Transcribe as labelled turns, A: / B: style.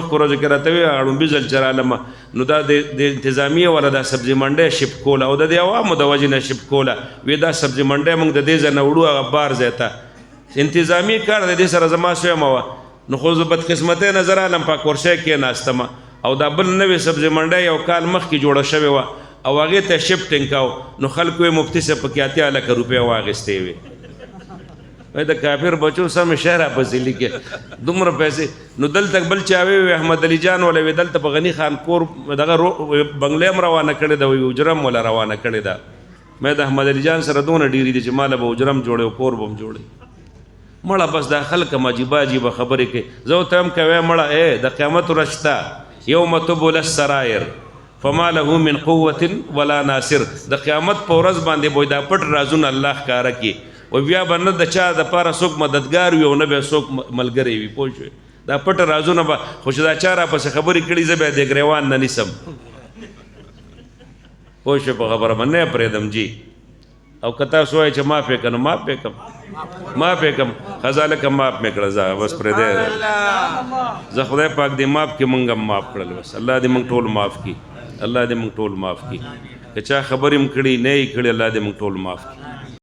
A: ورځو کې راته وي اړومبي ځل چې رالم نو دا د انتظامیه والا دا سبزي منډی شفټ کوله او د دې عوامو د وجې نه شفټ کوله وی دا سبزي منډی موږ د دې ځای نه وړو هغه بار ځای ته انتظامي کار د دې سره زما سویمه وه نو خو زه بدقسمتۍ نه زه رالم پاکورشی کېناستمه او دا بل نوې سبزي منډی یو کال مخکې جوړه شوې وه او هغې ته شفټینګ کوو نو خلکو یې مفتي صاحب پکې 80 لکه روپۍ واخیستې وې د کافر بچو سم شهر پسې لیکي دومره پیسې نو دلته بل چا وی احمد علي جان ولا وی دلته په غنی خان کور دغه بنگلې هم روانه کړې ده وی اجرم ولا روانه کړې ده مې د احمد علي جان سره دونه ډیری دي چې مال به اجرم جوړي کور به جوړي مړه بس دا خلک مجيبه عجیبه خبرې کې زه ته هم کوي مړه د قیامت رشتا یوم تبل السرائر فما له من قوه ولا ناصر د قیامت په ورځ باندې بوی دا پټ رازونه الله ښکارا کی و بیا به نه د چا د پاره څوک مددګار وي او نه به څوک ملګری وي پوه شوې دا پټ رازونه به خو چې دا چا راپسې خبرې کړي زه بیا د ګریوان نه نیسم پوه شوې په خبره باندې نه پرېږدم جي او که تاسو وایئ چې معاف یې کړه نو معاف یې کړم معاف یې کړم ښه ځالکه معاف مې کړه زه بس پرېږدی زه خدای پاک دې معاف کړي موږ هم معاف کړل بس الله دې موږ ټول معاف کړي الله دې موږ ټول معاف کړي که چا خبرې هم کړي نه یې کړي الله دې موږ ټول معاف کړي